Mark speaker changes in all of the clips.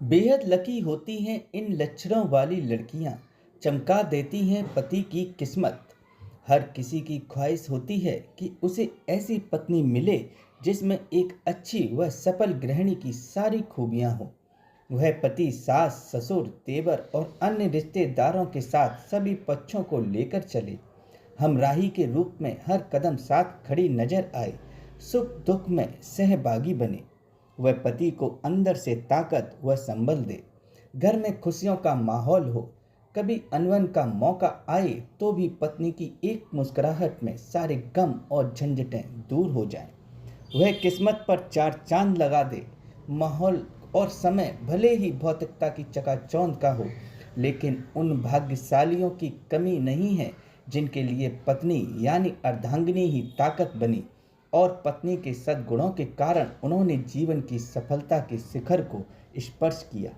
Speaker 1: बेहद लकी होती हैं इन लक्षणों वाली लड़कियां, चमका देती हैं पति की किस्मत। हर किसी की ख्वाहिश होती है कि उसे ऐसी पत्नी मिले जिसमें एक अच्छी व सफल गृहिणी की सारी खूबियां हो। वह पति सास ससुर तेवर और अन्य रिश्तेदारों के साथ सभी पक्षों को लेकर चले, हमराही के रूप में हर कदम साथ खड़ी नजर आए, सुख दुख में सहभागी बने। वह पति को अंदर से ताकत व संबल दे, घर में खुशियों का माहौल हो। कभी अनबन का मौका आए तो भी पत्नी की एक मुस्कुराहट में सारे गम और झंझटें दूर हो जाएं। वह किस्मत पर चार चांद लगा दे। माहौल और समय भले ही भौतिकता की चकाचौंध का हो, लेकिन उन भाग्यशालियों की कमी नहीं है जिनके लिए पत्नी यानी अर्धांगिनी ही ताकत बनी और पत्नी के सद्गुणों के कारण उन्होंने जीवन की सफलता के शिखर को स्पर्श किया।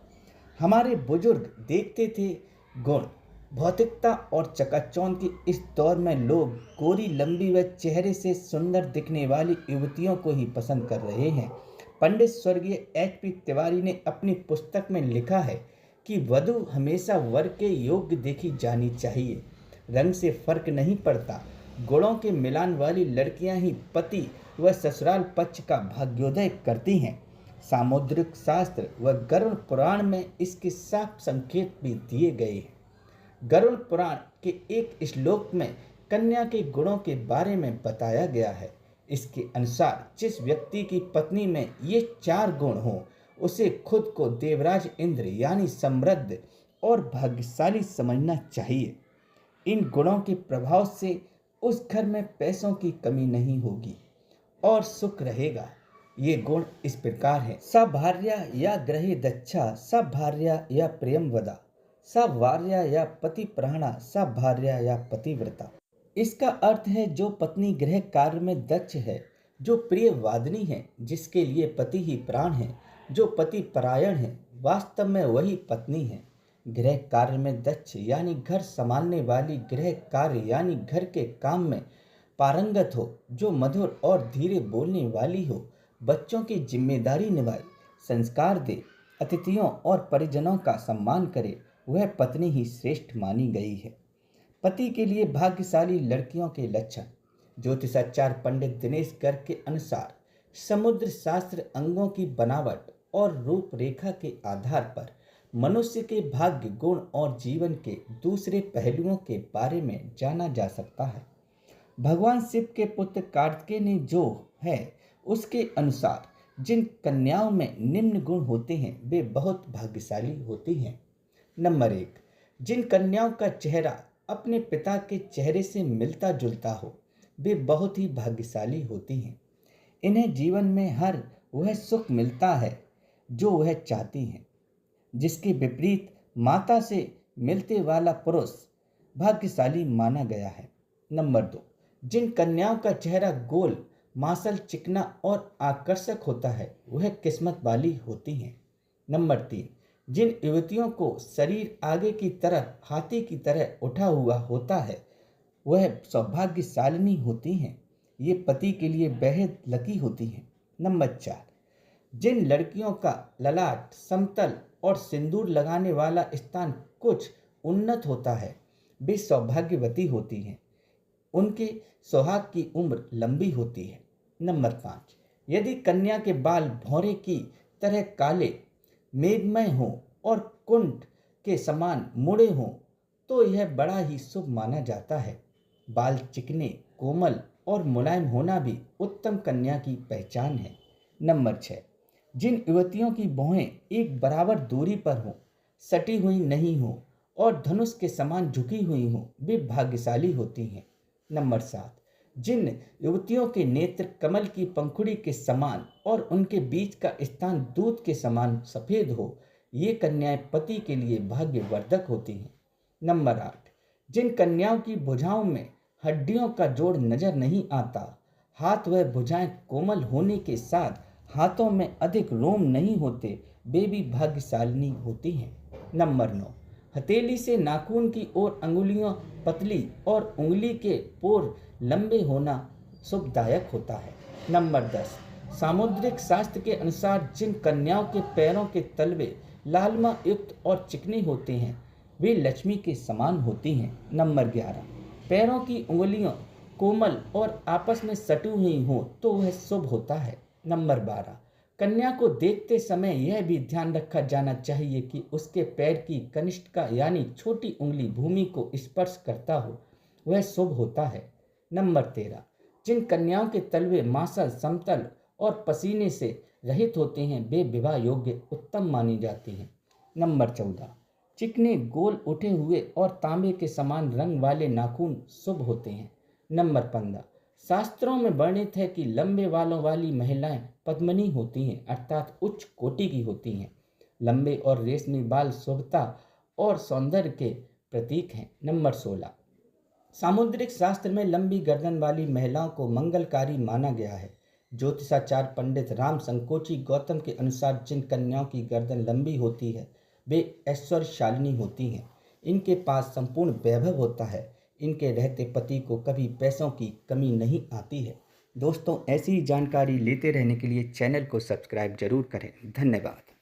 Speaker 1: हमारे बुजुर्ग देखते थे गुण। भौतिकता और चकाचौंध के इस दौर में लोग गोरी लंबी व चेहरे से सुंदर दिखने वाली युवतियों को ही पसंद कर रहे हैं। पंडित स्वर्गीय HP तिवारी ने अपनी पुस्तक में लिखा है कि वधु हमेशा वर के योग्य देखी जानी चाहिए। रंग से फर्क नहीं पड़ता, गुणों के मिलान वाली लड़कियां ही पति व ससुराल पक्ष का भाग्योदय करती हैं। सामुद्रिक शास्त्र व गरुड़ पुराण में इसके साफ संकेत भी दिए गए हैं। गरुड़ पुराण के एक श्लोक में कन्या के गुणों के बारे में बताया गया है। इसके अनुसार जिस व्यक्ति की पत्नी में ये चार गुण हो, उसे खुद को देवराज इंद्र यानी समृद्ध और भाग्यशाली समझना चाहिए। इन गुणों के प्रभाव से उस घर में पैसों की कमी नहीं होगी और सुख रहेगा। ये गुण इस प्रकार है: स भार्या या गृहे दक्षा, स भार्या या प्रियमवदा, स भार्या या पति प्राणा, स भार्या या पतिव्रता। इसका अर्थ है जो पत्नी गृह कार्य में दक्ष है, जो प्रिय वादिनी है, जिसके लिए पति ही प्राण है, जो पति परायण है, वास्तव में वही पत्नी है। गृह कार्य में दक्ष यानी घर संभालने वाली, गृह कार्य यानी घर के काम में पारंगत हो, जो मधुर और धीरे बोलने वाली हो, बच्चों की जिम्मेदारी निभाए, संस्कार दे, अतिथियों और परिजनों का सम्मान करे, वह पत्नी ही श्रेष्ठ मानी गई है। पति के लिए भाग्यशाली लड़कियों के लक्षण: ज्योतिषाचार्य पंडित दिनेश गर्ग के अनुसार समुद्र शास्त्र अंगों की बनावट और रूपरेखा के आधार पर मनुष्य के भाग्य गुण और जीवन के दूसरे पहलुओं के बारे में जाना जा सकता है। भगवान शिव के पुत्र कार्तिकेय ने जो है उसके अनुसार जिन कन्याओं में निम्न गुण होते हैं वे बहुत भाग्यशाली होती हैं। नंबर 1, जिन कन्याओं का चेहरा अपने पिता के चेहरे से मिलता जुलता हो, वे बहुत ही भाग्यशाली होती हैं। इन्हें जीवन में हर वह सुख मिलता है जो वह चाहती हैं। जिसके विपरीत माता से मिलते वाला पुरुष भाग्यशाली माना गया है। नंबर 2, जिन कन्याओं का चेहरा गोल, मांसल, चिकना और आकर्षक होता है, वह किस्मत वाली होती हैं। नंबर 3, जिन युवतियों को शरीर आगे की तरफ हाथी की तरह उठा हुआ होता है, वह सौभाग्यशालिनी होती हैं। ये पति के लिए बेहद लकी होती हैं। नंबर 4, जिन लड़कियों का ललाट समतल और सिंदूर लगाने वाला स्थान कुछ उन्नत होता है, वे सौभाग्यवती होती हैं। उनके सुहाग की उम्र लंबी होती है। नंबर 5, यदि कन्या के बाल भौरे की तरह काले मेघमय हों और कुंठ के समान मुड़े हों, तो यह बड़ा ही शुभ माना जाता है। बाल चिकने, कोमल और मुलायम होना भी उत्तम कन्या की पहचान है। नंबर 6, जिन युवतियों की भौहें एक बराबर दूरी पर हों, सटी हुई नहीं हो और धनुष के समान झुकी हुई हों, वे भाग्यशाली होती हैं। नंबर 7, जिन युवतियों के नेत्र कमल की पंखुड़ी के समान और उनके बीच का स्थान दूध के समान सफ़ेद हो, ये कन्याएं पति के लिए भाग्यवर्धक होती हैं। नंबर 8, जिन कन्याओं की भुजाओं में हड्डियों का जोड़ नजर नहीं आता, हाथ व भुजाएं कोमल होने के साथ हाथों में अधिक रोम नहीं होते, वे भी भाग्यशालिनी होती हैं। नंबर 9, हथेली से नाखून की ओर अंगुलियां पतली और उंगली के पोर लंबे होना शुभदायक होता है। नंबर 10, सामुद्रिक शास्त्र के अनुसार जिन कन्याओं के पैरों के तलवे लालिमा युक्त और चिकने होते हैं वे लक्ष्मी के समान होती हैं। नंबर 11, पैरों की उंगलियों कोमल और आपस में सटी हुई हो तो वह शुभ होता है। नंबर 12, कन्या को देखते समय यह भी ध्यान रखा जाना चाहिए कि उसके पैर की कनिष्ठिका यानी छोटी उंगली भूमि को स्पर्श करता हो, वह शुभ होता है। नंबर 13, जिन कन्याओं के तलवे मासल समतल और पसीने से रहित होते हैं वे विवाह योग्य उत्तम मानी जाती हैं। नंबर 14, चिकने गोल उठे हुए और तांबे के समान रंग वाले नाखून शुभ होते हैं। नंबर 15, शास्त्रों में वर्णित है कि लंबे बालों वाली महिलाएं पद्मिनी होती हैं अर्थात उच्च कोटि की होती हैं। लंबे और रेशमी बाल शुभता और सौंदर्य के प्रतीक हैं। नंबर 16, सामुद्रिक शास्त्र में लंबी गर्दन वाली महिलाओं को मंगलकारी माना गया है। ज्योतिषाचार्य पंडित राम संकोची गौतम के अनुसार जिन कन्याओं की गर्दन लंबी होती है वे ऐश्वर्यशालिनी होती हैं। इनके पास संपूर्ण वैभव होता है। इनके रहते पति को कभी पैसों की कमी नहीं आती है। दोस्तों, ऐसी जानकारी लेते रहने के लिए चैनल को सब्सक्राइब जरूर करें। धन्यवाद।